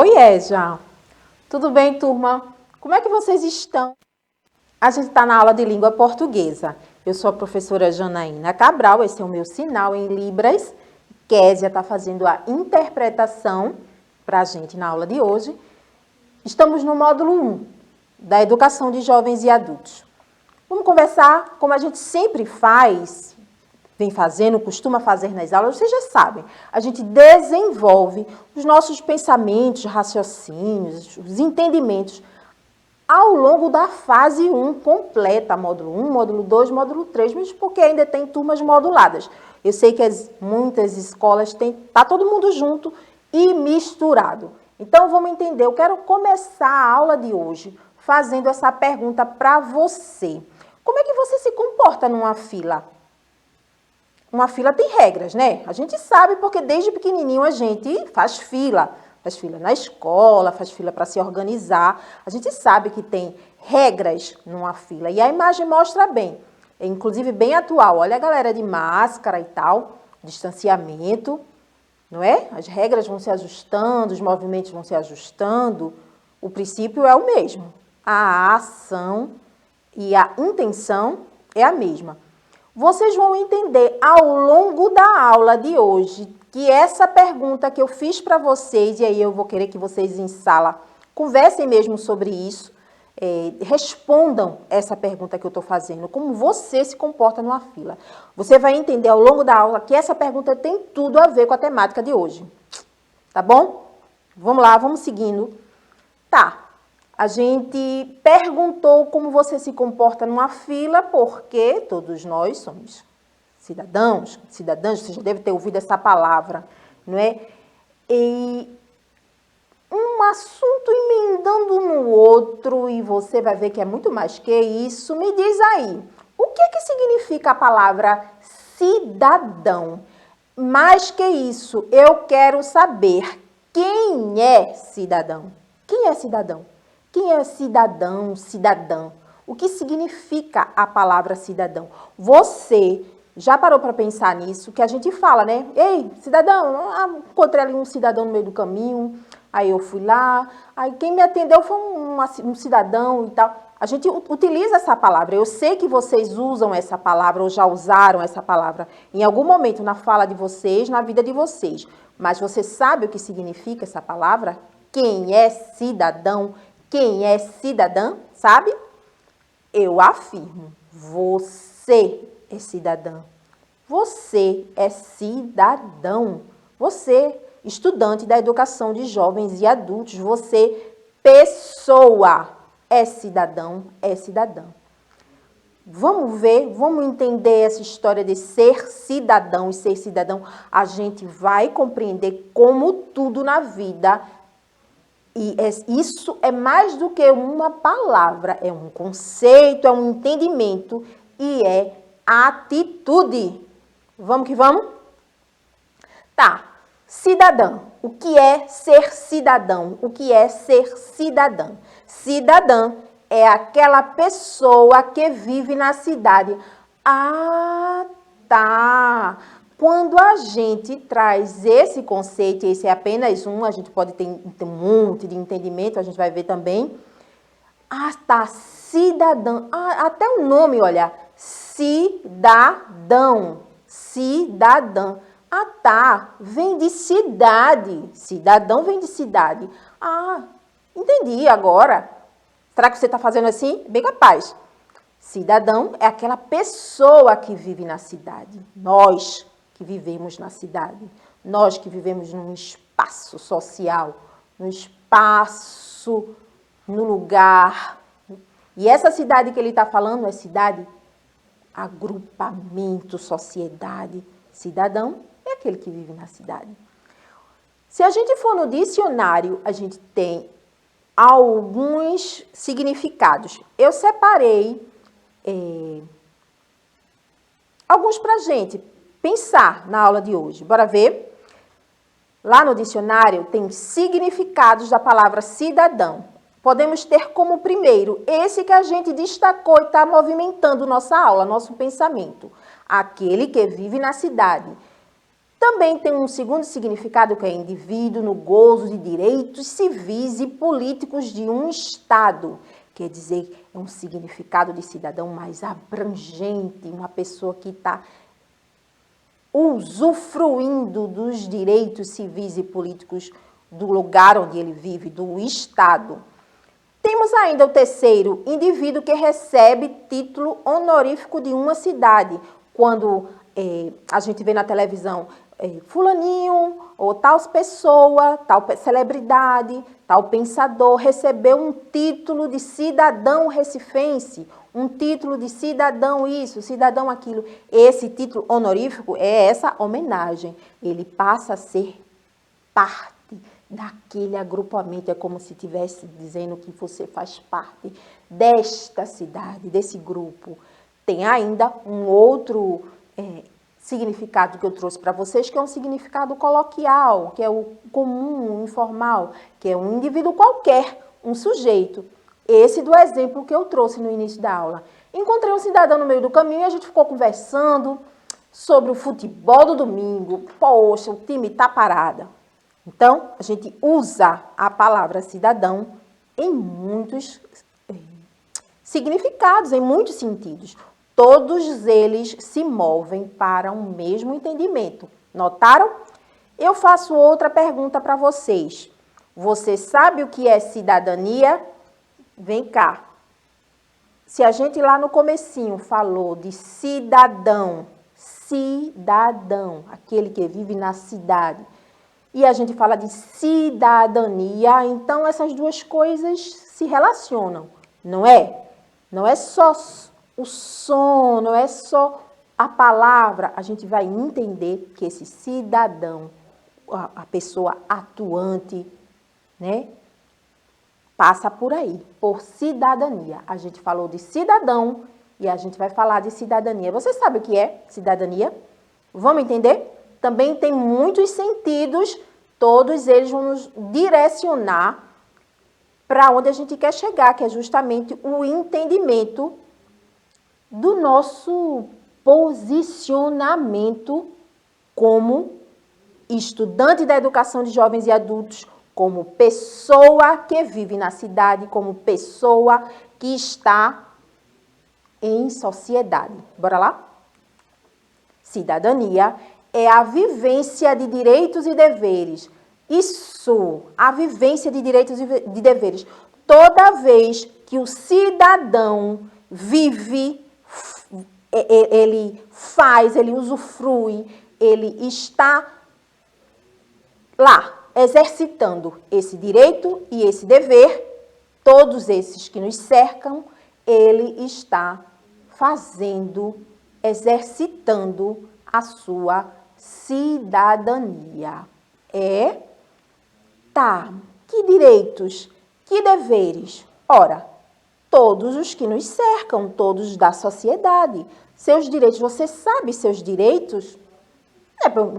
Oi, Eja. Tudo bem, turma? Como é que vocês estão? A gente está na aula de língua portuguesa. Eu sou a professora Janaína Cabral, esse é o meu sinal em Libras. Késia está fazendo a interpretação para a gente na aula de hoje. Estamos no módulo 1 da Educação de Jovens e Adultos. Vamos conversar como a gente sempre faz, vem fazendo, costuma fazer nas aulas, vocês já sabem. A gente desenvolve os nossos pensamentos, raciocínios, os entendimentos ao longo da fase 1 completa, módulo 1, módulo 2, módulo 3, mas porque ainda tem turmas moduladas. Eu sei que muitas escolas tá todo mundo junto e misturado. Então, vamos entender. Eu quero começar a aula de hoje fazendo essa pergunta para você. Como é que você se comporta numa fila? Uma fila tem regras, né? A gente sabe porque desde pequenininho a gente faz fila na escola, faz fila para se organizar. A gente sabe que tem regras numa fila e a imagem mostra bem, é inclusive bem atual. Olha a galera de máscara e tal, distanciamento, não é? As regras vão se ajustando, os movimentos vão se ajustando. O princípio é o mesmo. A ação e a intenção é a mesma. Vocês vão entender ao longo da aula de hoje que essa pergunta que eu fiz para vocês, e aí eu vou querer que vocês em sala conversem mesmo sobre isso, respondam essa pergunta que eu estou fazendo, como você se comporta numa fila. Você vai entender ao longo da aula que essa pergunta tem tudo a ver com a temática de hoje. Tá bom? Vamos lá, vamos seguindo. Tá. A gente perguntou como você se comporta numa fila, porque todos nós somos cidadãs, você já deve ter ouvido essa palavra, não é? E um assunto emendando no outro, e você vai ver que é muito mais que isso. Me diz aí, o que significa a palavra cidadão? Mais que isso, eu quero saber quem é cidadão. Quem é cidadão? Quem é cidadão, cidadã? O que significa a palavra cidadão? Você já parou para pensar nisso? Que a gente fala, né? Ei, cidadão, encontrei ali um cidadão no meio do caminho, aí eu fui lá, aí quem me atendeu foi um cidadão e tal. A gente utiliza essa palavra. Eu sei que vocês usam essa palavra ou já usaram essa palavra em algum momento na fala de vocês, na vida de vocês. Mas você sabe o que significa essa palavra? Quem é cidadão? Quem é cidadã, sabe? Eu afirmo, você é cidadã. Você é cidadão. Você, estudante da educação de jovens e adultos, você, pessoa, é cidadão, é cidadã. Vamos ver, vamos entender essa história de ser cidadão e ser cidadão. A gente vai compreender como tudo na vida. E isso é mais do que uma palavra, é um conceito, é um entendimento e é atitude. Vamos que vamos? Tá, cidadã. O que é ser cidadão? O que é ser cidadã? Cidadã é aquela pessoa que vive na cidade. Ah, tá. Quando a gente traz esse conceito, esse é apenas um, a gente pode ter um monte de entendimento, a gente vai ver também. Ah, tá, cidadão. Ah, até o nome, olha, cidadão, cidadã. Ah, tá, vem de cidade, cidadão vem de cidade. Ah, entendi agora. Será que você está fazendo assim? Bem capaz. Cidadão é aquela pessoa que vive na cidade. Nós que vivemos na cidade, nós que vivemos num espaço social, num espaço, no lugar. E essa cidade que ele está falando é cidade, agrupamento, sociedade. Cidadão é aquele que vive na cidade. Se a gente for no dicionário, a gente tem alguns significados. Eu separei alguns para a gente pensar na aula de hoje. Bora ver? Lá no dicionário tem significados da palavra cidadão. Podemos ter como primeiro esse que a gente destacou e está movimentando nossa aula, nosso pensamento. Aquele que vive na cidade. Também tem um segundo significado que é indivíduo no gozo de direitos civis e políticos de um Estado. Quer dizer, é um significado de cidadão mais abrangente, uma pessoa que está usufruindo dos direitos civis e políticos do lugar onde ele vive, do Estado. Temos ainda o terceiro, indivíduo que recebe título honorífico de uma cidade. Quando a gente vê na televisão fulaninho, ou tal pessoa, tal celebridade, tal pensador, recebeu um título de cidadão recifense, um título de cidadão isso, cidadão aquilo. Esse título honorífico é essa homenagem. Ele passa a ser parte daquele agrupamento. É como se estivesse dizendo que você faz parte desta cidade, desse grupo. Tem ainda um outro significado que eu trouxe para vocês, que é um significado coloquial, que é o comum, o informal, que é um indivíduo qualquer, um sujeito. Esse do exemplo que eu trouxe no início da aula. Encontrei um cidadão no meio do caminho e a gente ficou conversando sobre o futebol do domingo. Poxa, o time tá parado. Então, a gente usa a palavra cidadão em muitos significados, em muitos sentidos. Todos eles se movem para um mesmo entendimento. Notaram? Eu faço outra pergunta para vocês. Você sabe o que é cidadania? Vem cá. Se a gente lá no comecinho falou de cidadão, aquele que vive na cidade, e a gente fala de cidadania, então essas duas coisas se relacionam, não é? Não é só o som, não é só a palavra. A gente vai entender que esse cidadão, a pessoa atuante, né, passa por aí, por cidadania. A gente falou de cidadão e a gente vai falar de cidadania. Você sabe o que é cidadania? Vamos entender? Também tem muitos sentidos, todos eles vão nos direcionar para onde a gente quer chegar, que é justamente o entendimento do nosso posicionamento como estudante da educação de jovens e adultos, como pessoa que vive na cidade, como pessoa que está em sociedade. Bora lá? Cidadania é a vivência de direitos e deveres. Isso, a vivência de direitos e de deveres. Toda vez que o cidadão vive, ele faz, ele usufrui, ele está lá, exercitando esse direito e esse dever, todos esses que nos cercam, ele está fazendo, exercitando a sua cidadania. Tá, que direitos, que deveres? Ora, todos os que nos cercam, todos da sociedade. Seus direitos, você sabe seus direitos?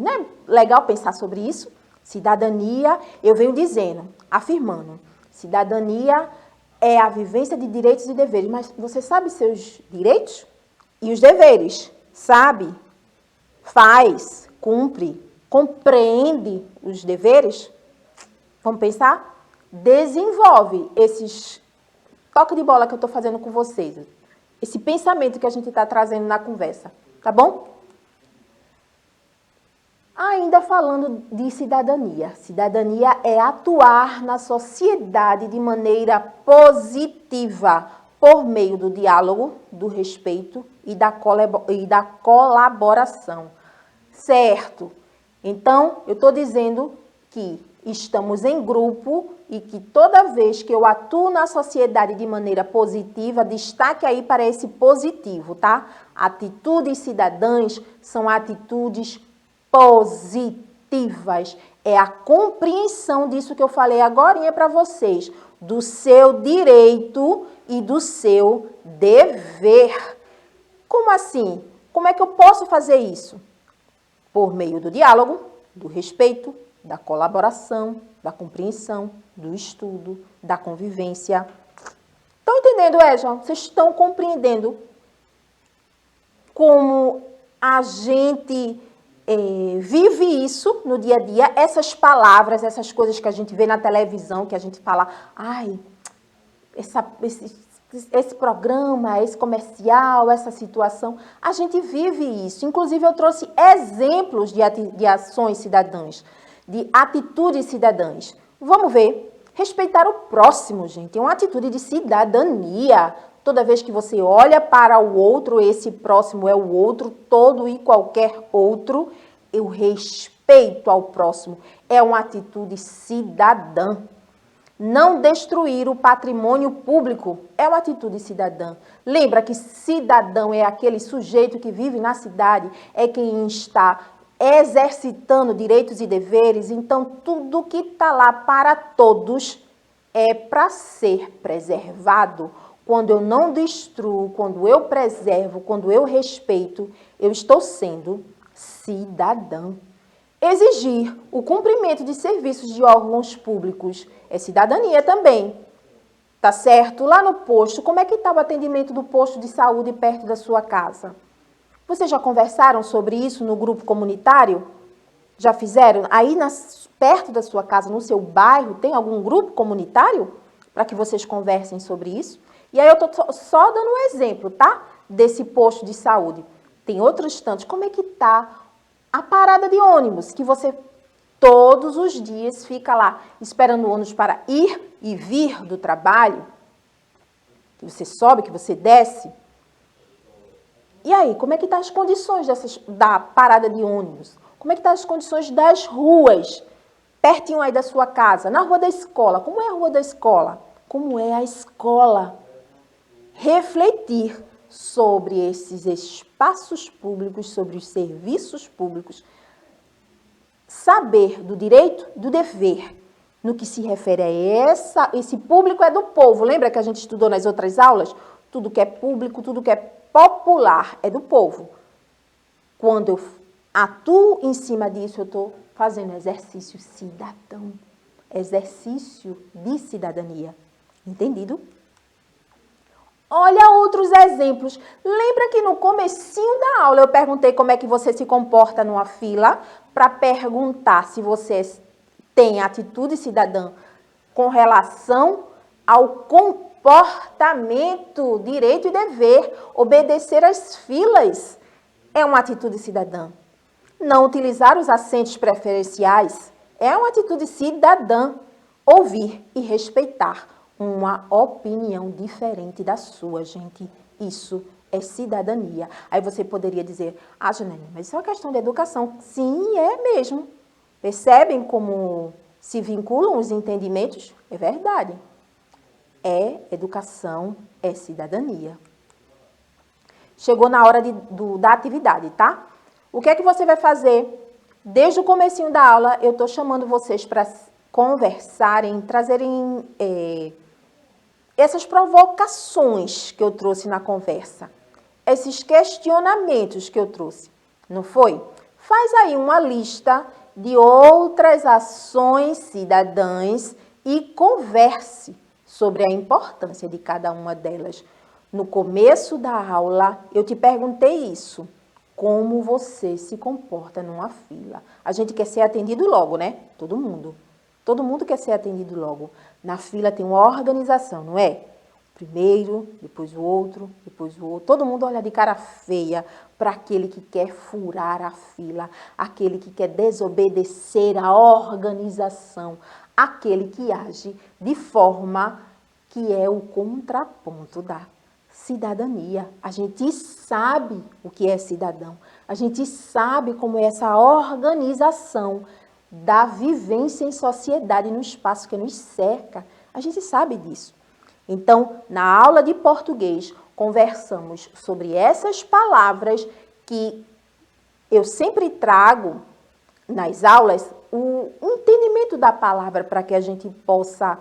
Não é legal pensar sobre isso? Cidadania, eu venho dizendo, afirmando, cidadania é a vivência de direitos e deveres, mas você sabe seus direitos e os deveres? Sabe? Faz, cumpre, compreende os deveres? Vamos pensar? Desenvolve esses toque de bola que eu estou fazendo com vocês, esse pensamento que a gente está trazendo na conversa, tá bom? Ainda falando de cidadania. Cidadania é atuar na sociedade de maneira positiva, por meio do diálogo, do respeito e da colaboração. Certo? Então, eu estou dizendo que estamos em grupo e que toda vez que eu atuo na sociedade de maneira positiva, destaque aí para esse positivo, tá? Atitudes cidadãs são atitudes positivas. É a compreensão disso que eu falei agorinha para vocês, do seu direito e do seu dever. Como assim? Como é que eu posso fazer isso? Por meio do diálogo, do respeito, da colaboração, da compreensão, do estudo, da convivência. Estão entendendo, João? Vocês estão compreendendo como a gente vive isso no dia a dia, essas palavras, essas coisas que a gente vê na televisão, que a gente fala, ai, esse programa, esse comercial, essa situação, a gente vive isso. Inclusive, eu trouxe exemplos de ações cidadãs, de atitudes cidadãs. Vamos ver. Respeitar o próximo, gente, é uma atitude de cidadania. Toda vez que você olha para o outro, esse próximo é o outro, todo e qualquer outro, eu respeito ao próximo. É uma atitude cidadã. Não destruir o patrimônio público é uma atitude cidadã. Lembra que cidadão é aquele sujeito que vive na cidade, é quem está exercitando direitos e deveres. Então, tudo que está lá para todos é para ser preservado. Quando eu não destruo, quando eu preservo, quando eu respeito, eu estou sendo cidadã. Exigir o cumprimento de serviços de órgãos públicos é cidadania também. Tá certo? Lá no posto, como é que está o atendimento do posto de saúde perto da sua casa? Vocês já conversaram sobre isso no grupo comunitário? Já fizeram? Aí perto da sua casa, no seu bairro, tem algum grupo comunitário para que vocês conversem sobre isso? E aí eu estou só dando um exemplo, tá? Desse posto de saúde. Tem outros tantos. Como é que está a parada de ônibus, que você todos os dias fica lá esperando o ônibus para ir e vir do trabalho? Que você sobe, que você desce. E aí, como é que estão as condições da parada de ônibus? Como é que estão as condições das ruas, pertinho aí da sua casa? Na rua da escola, como é a rua da escola? Como é a escola? Refletir sobre esses espaços públicos, sobre os serviços públicos, saber do direito, do dever, no que se refere a esse público é do povo. Lembra que a gente estudou nas outras aulas? Tudo que é público, tudo que é popular é do povo. Quando eu atuo em cima disso, eu estou fazendo exercício cidadão, exercício de cidadania. Entendido? Olha outros exemplos. Lembra que no comecinho da aula eu perguntei como é que você se comporta numa fila para perguntar se você tem atitude cidadã com relação ao comportamento, direito e dever, obedecer às filas é uma atitude cidadã. Não utilizar os assentos preferenciais é uma atitude cidadã. Ouvir e respeitar uma opinião diferente da sua, gente. Isso é cidadania. Aí você poderia dizer, Janaína, mas isso é uma questão de educação. Sim, é mesmo. Percebem como se vinculam os entendimentos? É verdade. É educação, é cidadania. Chegou na hora da atividade, tá? O que é que você vai fazer? Desde o comecinho da aula, eu estou chamando vocês para conversarem, trazerem essas provocações que eu trouxe na conversa, esses questionamentos que eu trouxe, não foi? Faz aí uma lista de outras ações cidadãs e converse sobre a importância de cada uma delas. No começo da aula, eu te perguntei isso. Como você se comporta numa fila? A gente quer ser atendido logo, né? Todo mundo. Todo mundo quer ser atendido logo. Na fila tem uma organização, não é? Primeiro, depois o outro, depois o outro. Todo mundo olha de cara feia para aquele que quer furar a fila, aquele que quer desobedecer a organização, aquele que age de forma que é o contraponto da cidadania. A gente sabe o que é cidadão. A gente sabe como é essa organização da vivência em sociedade no espaço que nos cerca. A gente sabe disso. Então, na aula de português, conversamos sobre essas palavras que eu sempre trago nas aulas, o entendimento da palavra para que a gente possa,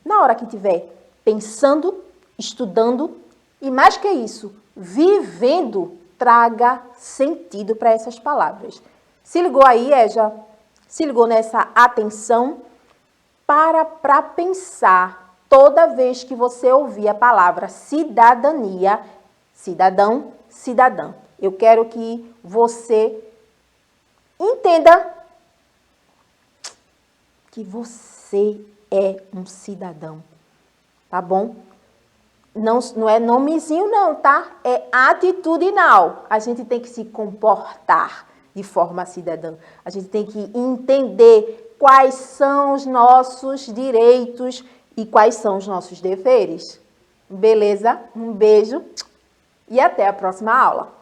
na hora que estiver pensando, estudando e, mais que isso, vivendo, traga sentido para essas palavras. Se ligou aí, Eja? Se ligou nessa atenção? Para pensar toda vez que você ouvir a palavra cidadania, cidadão, cidadã. Eu quero que você Entenda que você é um cidadão, tá bom? Não é nomezinho não, tá? É atitudinal. A gente tem que se comportar de forma cidadã. A gente tem que entender quais são os nossos direitos e quais são os nossos deveres. Beleza? Um beijo e até a próxima aula.